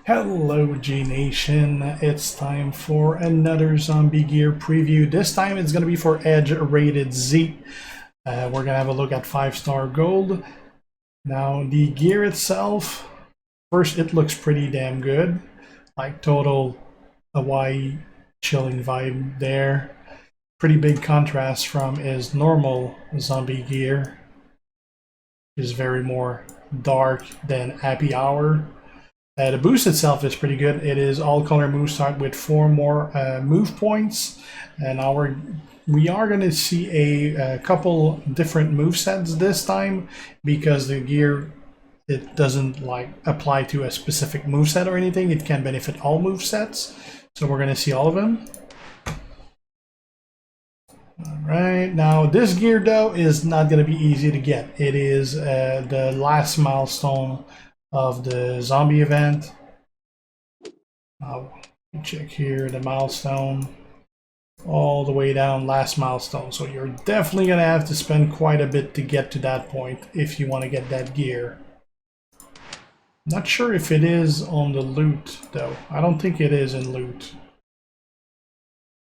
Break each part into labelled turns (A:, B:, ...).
A: Hello G Nation, it's time for another zombie gear preview. This time it's going to be for Edge rated Z. We're going to have a look at 5-star gold. Now the gear itself, first it looks pretty damn good. Like total Hawaii chilling vibe there. Pretty big contrast from his normal zombie gear. Is very more dark than Happy Hour. The boost itself is pretty good. It is all color move start with 4 more move points, and we are going to see a couple different move sets this time because the gear, it doesn't like apply to a specific move set or anything. It can benefit all move sets, so we're going to see all of them. Alright, now this gear though is not going to be easy to get. It is the last milestone of the zombie event. Check here the milestone all the way down, last milestone, so you're definitely gonna have to spend quite a bit to get to that point if you want to get that gear. Not sure if it is on the loot though. I don't think it is in loot.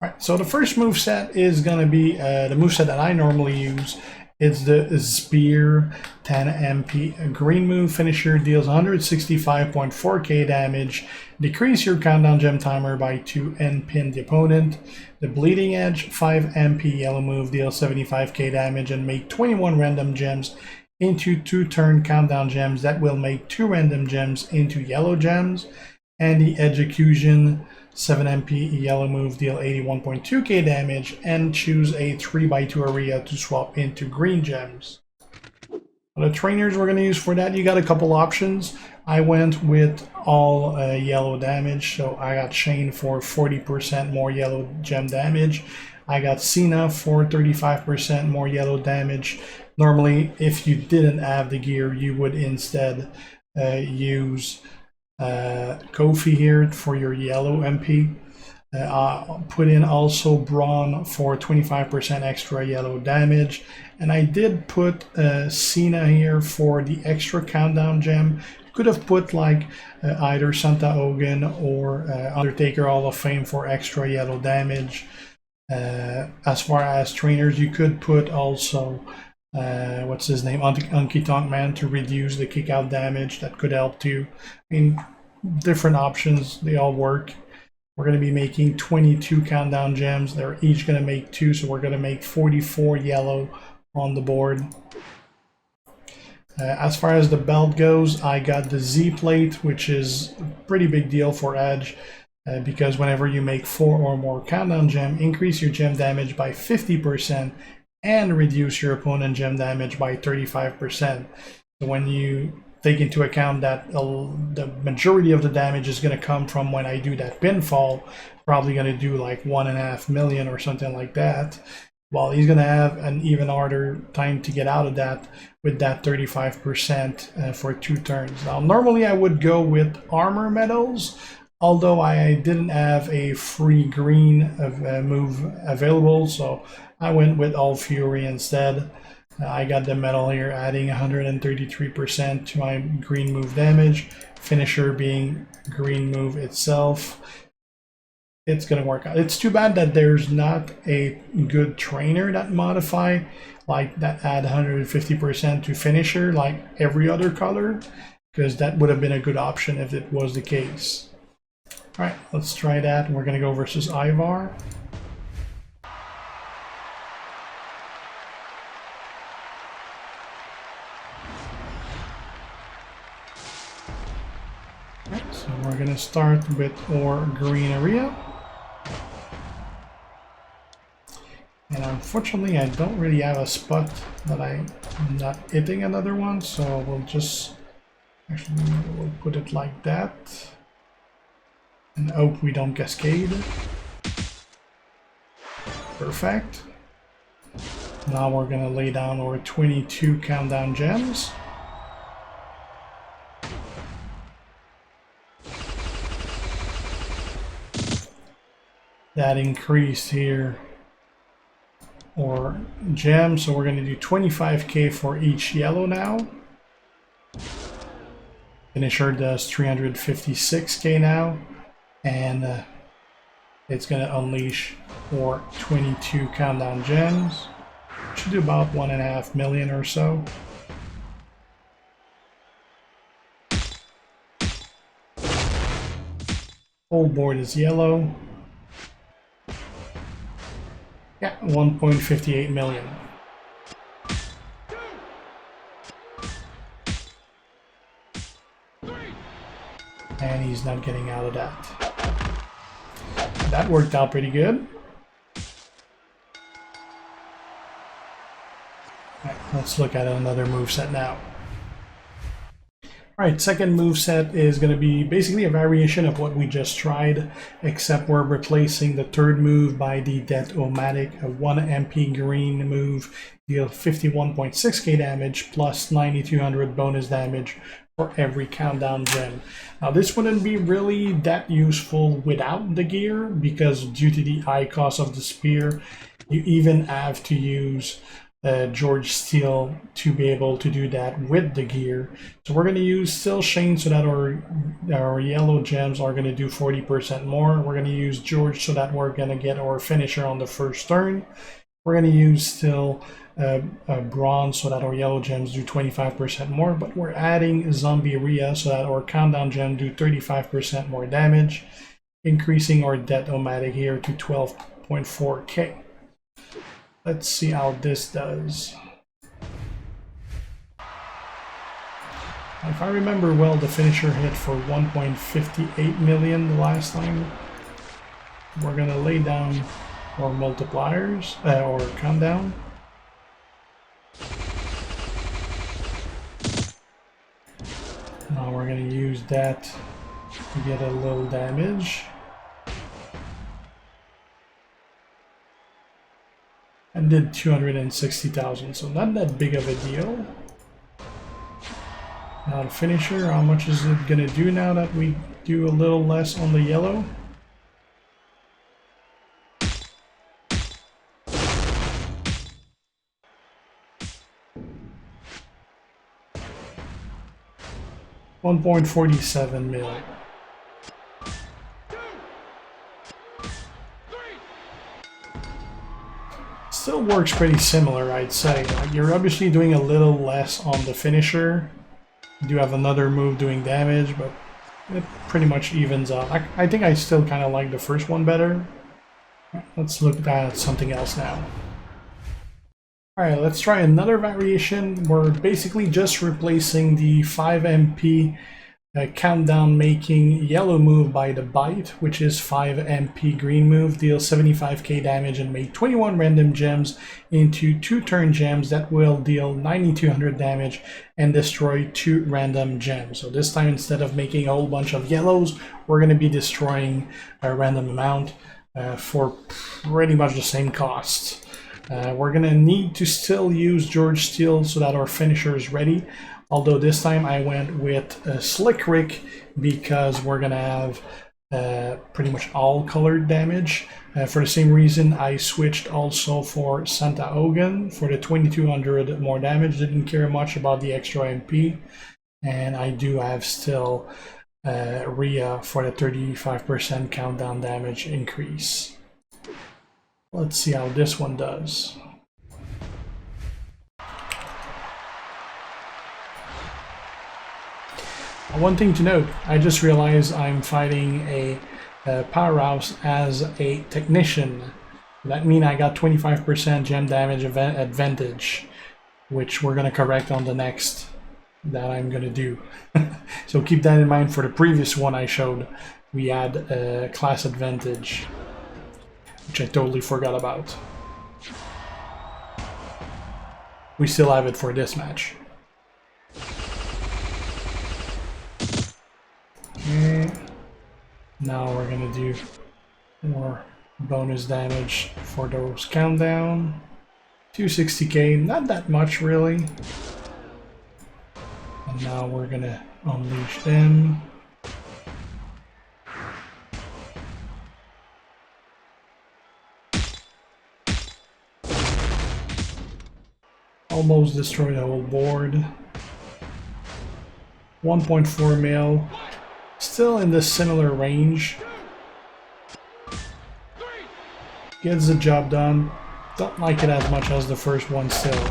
A: Alright, so the first moveset is gonna be the moveset that I normally use. It's the Spear 10 MP. A green move finisher, deals 165.4k damage. Decrease your countdown gem timer by 2 and pin the opponent. The Bleeding Edge 5 MP yellow move, deals 75k damage and make 21 random gems into 2-turn countdown gems that will make 2 random gems into yellow gems. And the Execution 7 MP yellow move, deal 81.2k damage and choose a 3x2 area to swap into green gems. The trainers we're going to use for that, you got a couple options. I went with all yellow damage, so I got Shane for 40% more yellow gem damage. I got Cena for 35% more yellow damage. Normally, if you didn't have the gear, you would instead use Kofi here for your yellow MP. Put in also Braun for 25% extra yellow damage, and I did put Cena here for the extra countdown gem. Could have put like either Santa Hogan or Undertaker Hall of Fame for extra yellow damage. As far as trainers, you could put also what's his name, Unky Tonk Man, to reduce the kick out damage. That could help too. I mean, different options, they all work. We're going to be making 22 countdown gems. They're each going to make 2, so we're going to make 44 yellow on the board. As far as the belt goes, I got the Z plate, which is a pretty big deal for Edge, because whenever you make 4 or more countdown gem, increase your gem damage by 50% and reduce your opponent gem damage by 35%. So when you take into account that the majority of the damage is going to come from when I do that pinfall, probably going to do like 1.5 million or something like that. Well, he's going to have an even harder time to get out of that with that 35% for 2 turns. Now, normally I would go with armor medals, although I didn't have a free green move available, so I went with All Fury instead. I got the medal here, adding 133% to my green move damage. Finisher being green move itself. It's gonna work out. It's too bad that there's not a good trainer that modify, like that add 150% to finisher like every other color, because that would have been a good option if it was the case. Alright, let's try that. We're gonna go versus Ivar. So we're gonna start with our green area. And unfortunately, I don't really have a spot that I'm not hitting another one, so we'll just actually we'll put it like that and hope we don't cascade. Perfect. Now we're gonna lay down our 22 countdown gems. That increased here or gem, so we're going to do 25k for each yellow now. Finisher does 356k now, and it's gonna unleash for 22 countdown gems. Should do about 1.5 million or so. Whole board is yellow. Yeah, 1.58 million. And he's not getting out of that. That worked out pretty good. Right, let's look at another moveset now. Alright, second moveset is going to be basically a variation of what we just tried, except we're replacing the third move by the Dead-o-matic, a 1 MP green move, deal 51.6k damage plus 9200 bonus damage for every countdown gem. Now this wouldn't be really that useful without the gear, because due to the high cost of the spear, you even have to use George Steel to be able to do that with the gear. So we're going to use Steel Shane so that our yellow gems are going to do 40% more. We're going to use George so that we're going to get our finisher on the first turn. We're going to use Steel Bronze so that our yellow gems do 25% more, but we're adding Zombie Rhea so that our countdown gem do 35% more damage, increasing our Dead-o-matic here to 12.4k. Let's see how this does. If I remember well, the finisher hit for 1.58 million the last time. We're gonna lay down our multipliers, or countdown. Now we're gonna use that to get a little damage. And did 260,000, so not that big of a deal. Now the finisher, how much is it gonna do now that we do a little less on the yellow? $1.47 million. Still works pretty similar, I'd say. Like, you're obviously doing a little less on the finisher. You do have another move doing damage, but it pretty much evens out. I think I still kind of like the first one better. Let's look at something else now. Alright, let's try another variation. We're basically just replacing the 5 MP countdown making yellow move by the Bite, which is 5 MP green move, deals 75k damage and make 21 random gems into 2 turn gems that will deal 9200 damage and destroy 2 random gems. So this time, instead of making a whole bunch of yellows, we're going to be destroying a random amount for pretty much the same cost. We're going to need to still use George Steel so that our finisher is ready. Although this time I went with Slick Rick because we're going to have pretty much all colored damage. For the same reason, I switched also for Santa Ogan for the 2200 more damage. Didn't care much about the extra MP. And I do have still Rhea for the 35% countdown damage increase. Let's see how this one does. One thing to note, I just realized I'm fighting a powerhouse as a technician. That means I got 25% gem damage advantage, which we're going to correct on the next that I'm going to do. So keep that in mind. For the previous one I showed, we had a class advantage, which I totally forgot about. We still have it for this match. Okay. Now we're gonna do more bonus damage for those countdown. 260k, not that much really. And now we're gonna unleash them. Almost destroyed the whole board. 1.4 mil, still in the similar range. Gets the job done. Don't like it as much as the first one still.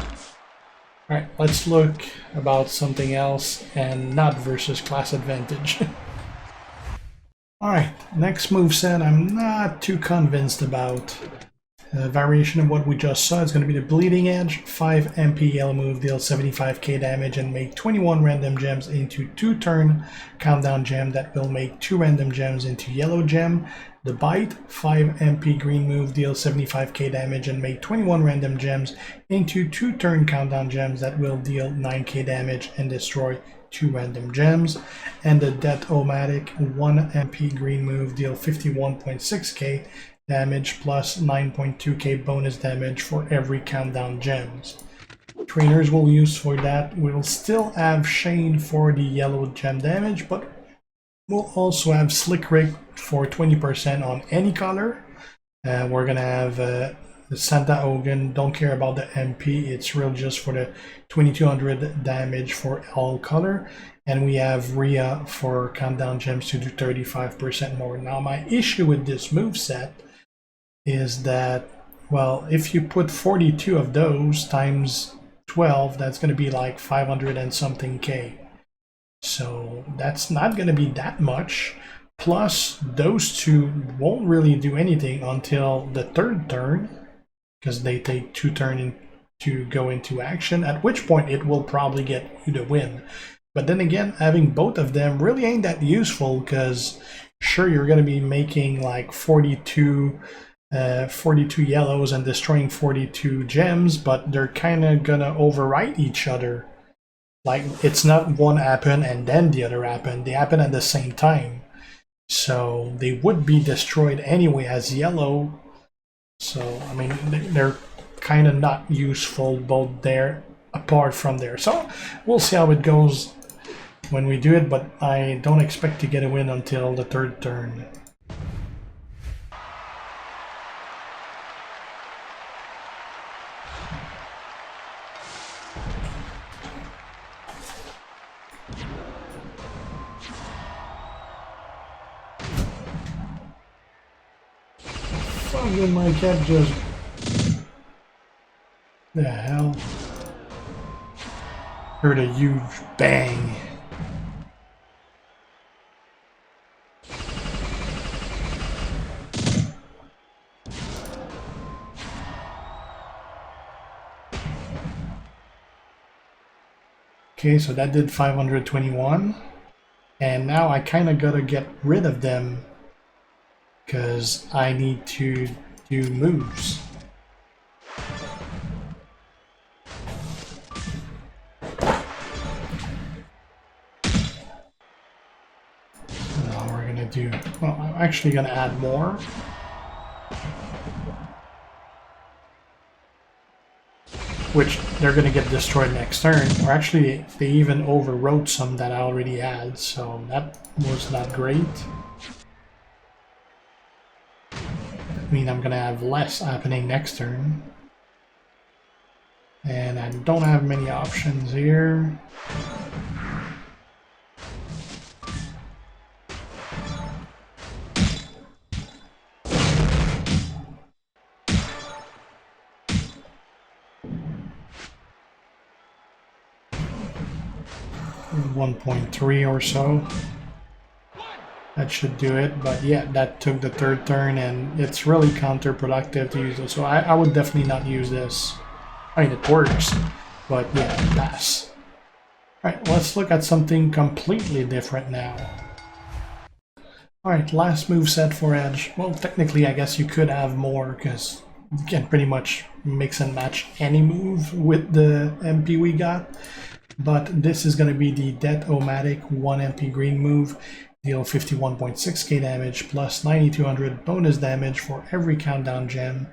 A: Alright, let's look about something else and not versus class advantage. Alright, next moveset I'm not too convinced about. A variation of what we just saw is going to be the Bleeding Edge. 5 MP yellow move, deals 75k damage and make 21 random gems into 2-turn countdown gem that will make 2 random gems into yellow gem. The Bite, 5 MP green move, deals 75k damage and make 21 random gems into 2-turn countdown gems that will deal 9k damage and destroy 2 random gems. And the Dead-o-matic, 1 MP green move, deal 51.6k damage plus 9.2k bonus damage for every countdown gems. Trainers will use for that. We'll still have Shane for the yellow gem damage, but we'll also have Slick Rick for 20% on any color. We're gonna have the Santa Ogan, don't care about the MP, it's really just for the 2200 damage for all color. And we have Rhea for countdown gems to do 35% more. Now my issue with this moveset is that, well, if you put 42 of those times 12, that's going to be like 500 and something K. So that's not going to be that much. Plus, those two won't really do anything until the 3rd turn, because they take 2 turns to go into action, at which point it will probably get you the win. But then again, having both of them really ain't that useful, because sure, you're going to be making like 42 yellows and destroying 42 gems, but they're kind of gonna overwrite each other. Like, it's not one happen and then the other happen, they happen at the same time. So they would be destroyed anyway as yellow. So, I mean, they're kind of not useful both there, apart from there. So we'll see how it goes when we do it, but I don't expect to get a win until the 3rd turn. Fucking my cat just... the hell? Heard a huge bang. Okay, so that did 521. And now I kind of gotta get rid of them, because I need to do moves. So now we're gonna do, well, I'm actually gonna add more. Which they're gonna get destroyed next turn. Or actually, they even overwrote some that I already had, so that was not great. I mean, I'm gonna have less happening next turn. And I don't have many options here. .3 or so. That should do it, but yeah, that took the 3rd turn and it's really counterproductive to use it, so I would definitely not use this. I mean, it works, but yeah, pass. Alright, let's look at something completely different now. Alright, last move set for Edge. Well, technically I guess you could have more, because you can pretty much mix and match any move with the MP we got. But this is going to be the Dead-o-matic 1 MP green move, deal 51.6k damage plus 9200 bonus damage for every countdown gem.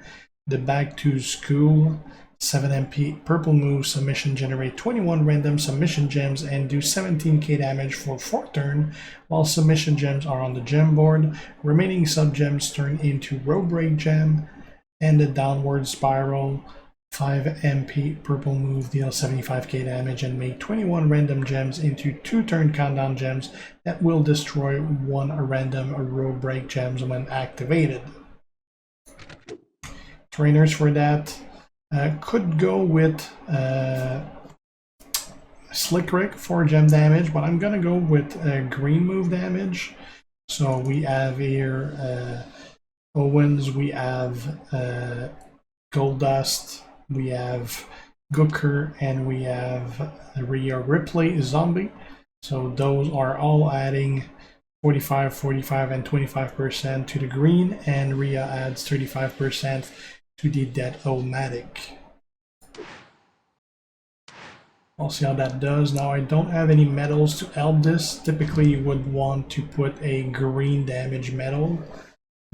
A: The Back to School, 7 MP purple move, submission, generate 21 random submission gems and do 17k damage for 4 turn while submission gems are on the gem board. Remaining sub gems turn into road break gem. And the Downward Spiral, 5 MP purple move deals 75k damage and make 21 random gems into 2 turn countdown gems that will destroy 1 random row break gems when activated. Trainers for that could go with Slick Rick for gem damage, but I'm gonna go with green move damage. So we have here Owens, we have Gold Dust, we have Gooker, and we have Rhea Ripley Zombie. So those are all adding 45, 45, and 25% to the green, and Rhea adds 35% to the Dead-o-matic. I'll see how that does. Now I don't have any medals to help this. Typically you would want to put a green damage medal,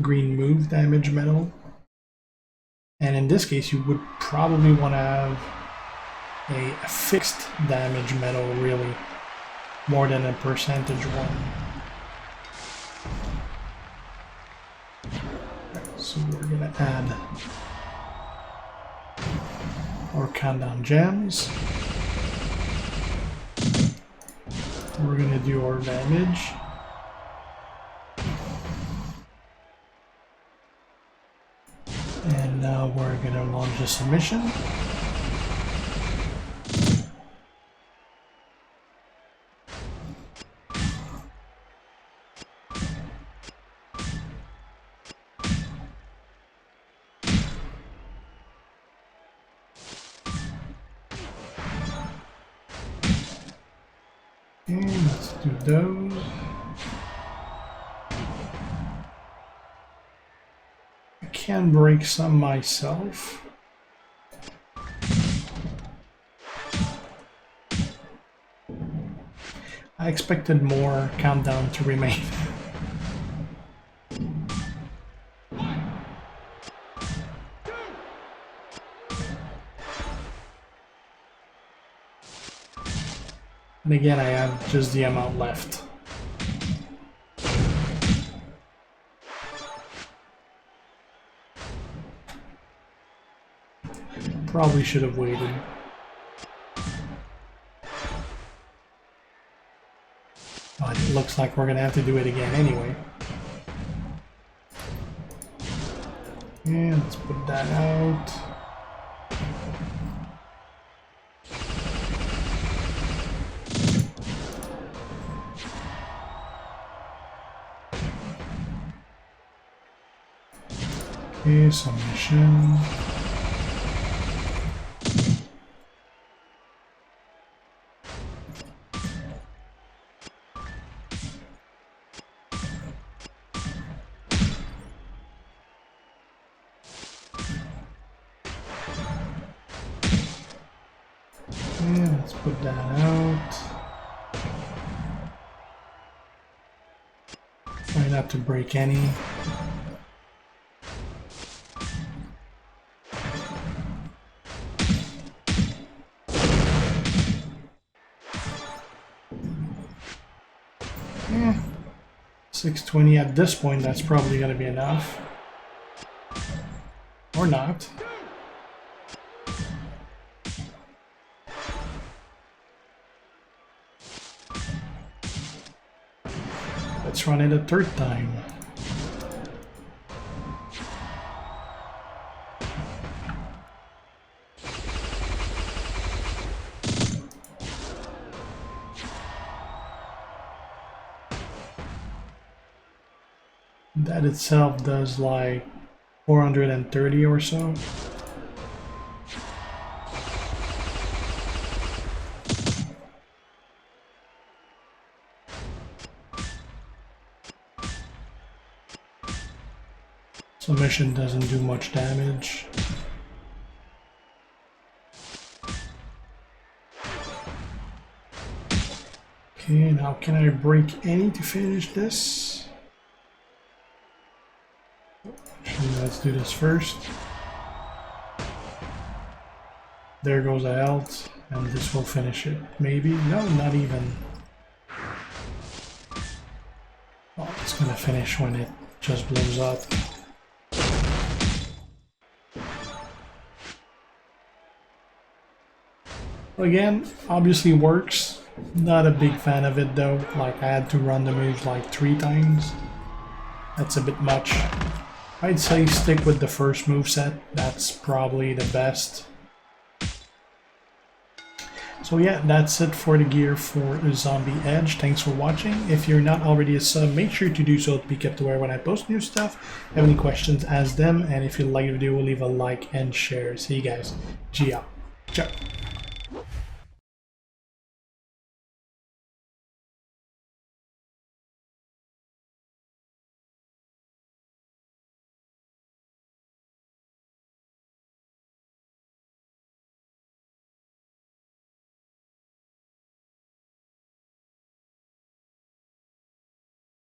A: green move damage medal. And in this case, you would probably want to have a fixed damage medal, really, more than a percentage one. Right, so we're going to add our countdown gems. We're going to do our damage. And now we're going to launch a submission. And let's do those. Can break some myself. I expected more countdown to remain. And again, I have just the amount left. Probably should have waited. But it looks like we're gonna have to do it again anyway. And let's put that out. Okay, submission. Yeah, let's put that out. Try not to break any. Yeah, 620 at this point, that's probably going to be enough. Or not. Let's run it a third time. That itself does like 430 or so. Submission doesn't do much damage. Okay, now can I break any to finish this? Actually, let's do this first. There goes the health, and this will finish it. Maybe? No, not even. Oh, it's gonna finish when it just blows up. Again, obviously works. Not a big fan of it though. Like I had to run the moves like 3 times. That's a bit much. I'd say stick with the first moveset. That's probably the best. So yeah, that's it for the gear for Zombie Edge. Thanks for watching. If you're not already a sub, make sure to do so to be kept aware when I post new stuff. If you have any questions, ask them. And if you like the video, leave a like and share. See you guys. Ciao.